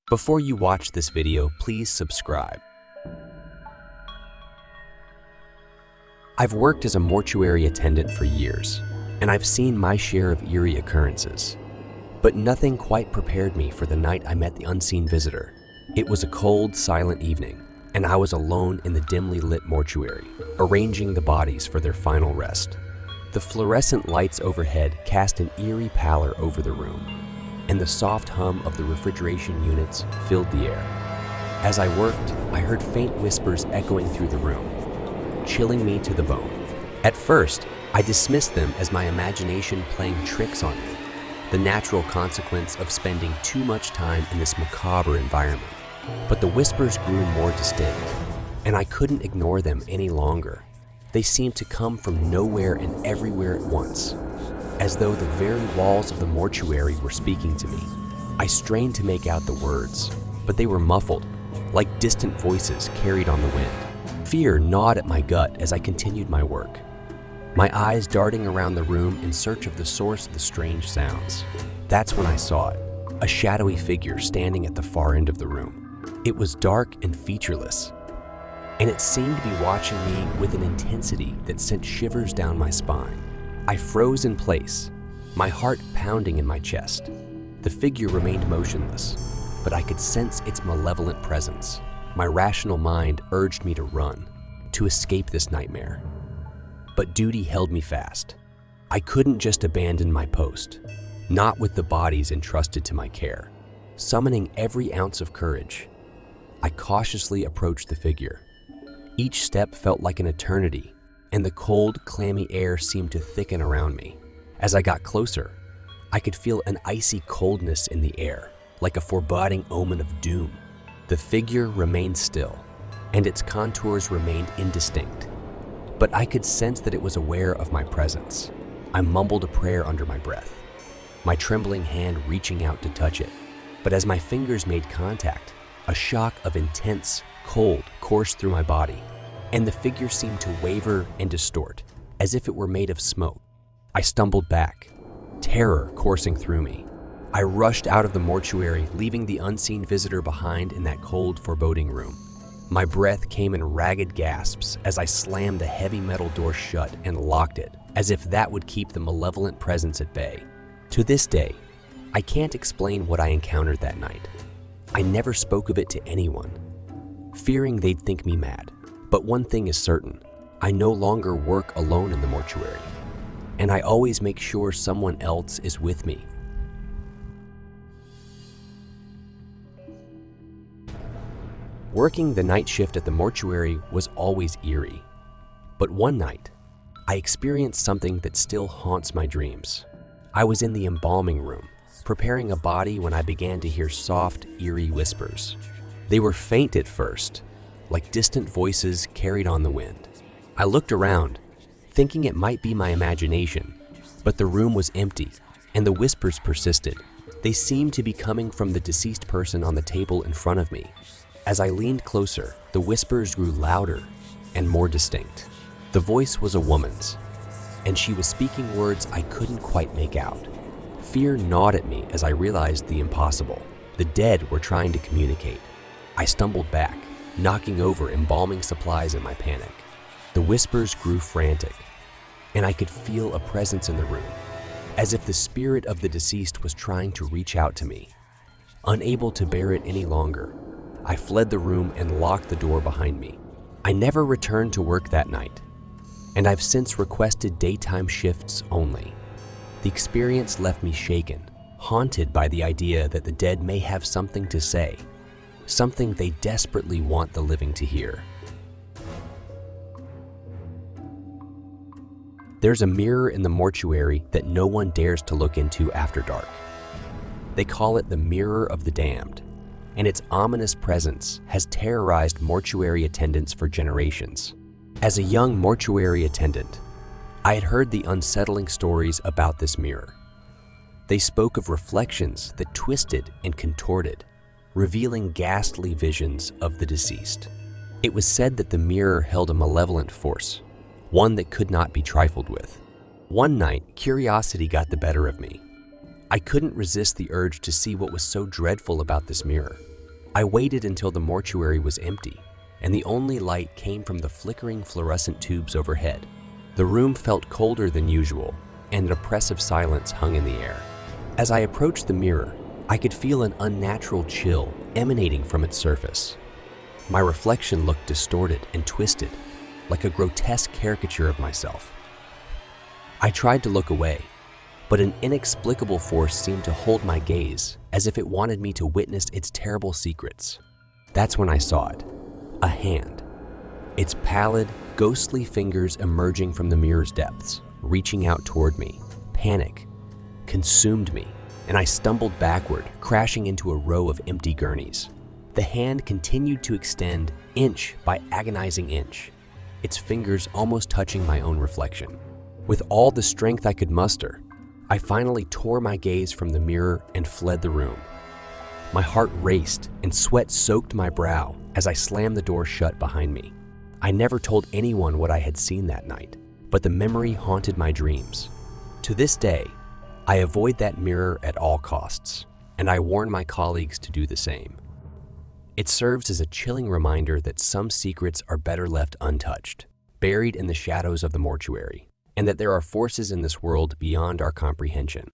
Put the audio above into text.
Before you watch this video, please subscribe. I've worked as a mortuary attendant for years, and I've seen my share of eerie occurrences. But nothing quite prepared me for the night I met the unseen visitor. It was a cold, silent evening, and I was alone in the dimly lit mortuary, arranging the bodies for their final rest. The fluorescent lights overhead cast an eerie pallor over the room, and the soft hum of the refrigeration units filled the air. As I worked, I heard faint whispers echoing through the room, chilling me to the bone. At first, I dismissed them as my imagination playing tricks on me, the natural consequence of spending too much time in this macabre environment. But the whispers grew more distinct, and I couldn't ignore them any longer. They seemed to come from nowhere and everywhere at once, as though the very walls of the mortuary were speaking to me. I strained to make out the words, but they were muffled, like distant voices carried on the wind. Fear gnawed at my gut as I continued my work, my eyes darting around the room in search of the source of the strange sounds. That's when I saw it, a shadowy figure standing at the far end of the room. It was dark and featureless, and it seemed to be watching me with an intensity that sent shivers down my spine. I froze in place, my heart pounding in my chest. The figure remained motionless, but I could sense its malevolent presence. My rational mind urged me to run, to escape this nightmare. But duty held me fast. I couldn't just abandon my post, not with the bodies entrusted to my care. Summoning every ounce of courage, I cautiously approached the figure. Each step felt like an eternity, and the cold, clammy air seemed to thicken around me. As I got closer, I could feel an icy coldness in the air, like a foreboding omen of doom. The figure remained still, and its contours remained indistinct, but I could sense that it was aware of my presence. I mumbled a prayer under my breath, my trembling hand reaching out to touch it. But as my fingers made contact, a shock of intense, cold coursed through my body, and the figure seemed to waver and distort, as if it were made of smoke. I stumbled back, terror coursing through me. I rushed out of the mortuary, leaving the unseen visitor behind in that cold, foreboding room. My breath came in ragged gasps as I slammed the heavy metal door shut and locked it, as if that would keep the malevolent presence at bay. To this day, I can't explain what I encountered that night. I never spoke of it to anyone, fearing they'd think me mad. But one thing is certain, I no longer work alone in the mortuary, and I always make sure someone else is with me. Working the night shift at the mortuary was always eerie, but one night, I experienced something that still haunts my dreams. I was in the embalming room, preparing a body when I began to hear soft, eerie whispers. They were faint at first, like distant voices carried on the wind. I looked around, thinking it might be my imagination, but the room was empty, and the whispers persisted. They seemed to be coming from the deceased person on the table in front of me. As I leaned closer, the whispers grew louder and more distinct. The voice was a woman's, and she was speaking words I couldn't quite make out. Fear gnawed at me as I realized the impossible. The dead were trying to communicate. I stumbled back, knocking over embalming supplies in my panic. The whispers grew frantic, and I could feel a presence in the room, as if the spirit of the deceased was trying to reach out to me. Unable to bear it any longer, I fled the room and locked the door behind me. I never returned to work that night, and I've since requested daytime shifts only. The experience left me shaken, haunted by the idea that the dead may have something to say, something they desperately want the living to hear. There's a mirror in the mortuary that no one dares to look into after dark. They call it the Mirror of the Damned, and its ominous presence has terrorized mortuary attendants for generations. As a young mortuary attendant, I had heard the unsettling stories about this mirror. They spoke of reflections that twisted and contorted, revealing ghastly visions of the deceased. It was said that the mirror held a malevolent force, one that could not be trifled with. One night, curiosity got the better of me. I couldn't resist the urge to see what was so dreadful about this mirror. I waited until the mortuary was empty, and the only light came from the flickering fluorescent tubes overhead. The room felt colder than usual, and an oppressive silence hung in the air. As I approached the mirror, I could feel an unnatural chill emanating from its surface. My reflection looked distorted and twisted, like a grotesque caricature of myself. I tried to look away, but an inexplicable force seemed to hold my gaze, as if it wanted me to witness its terrible secrets. That's when I saw it. A hand. Its pallid, ghostly fingers emerging from the mirror's depths, reaching out toward me. Panic consumed me, and I stumbled backward, crashing into a row of empty gurneys. The hand continued to extend inch by agonizing inch, its fingers almost touching my own reflection. With all the strength I could muster, I finally tore my gaze from the mirror and fled the room. My heart raced and sweat soaked my brow as I slammed the door shut behind me. I never told anyone what I had seen that night, but the memory haunted my dreams. To this day, I avoid that mirror at all costs, and I warn my colleagues to do the same. It serves as a chilling reminder that some secrets are better left untouched, buried in the shadows of the mortuary, and that there are forces in this world beyond our comprehension.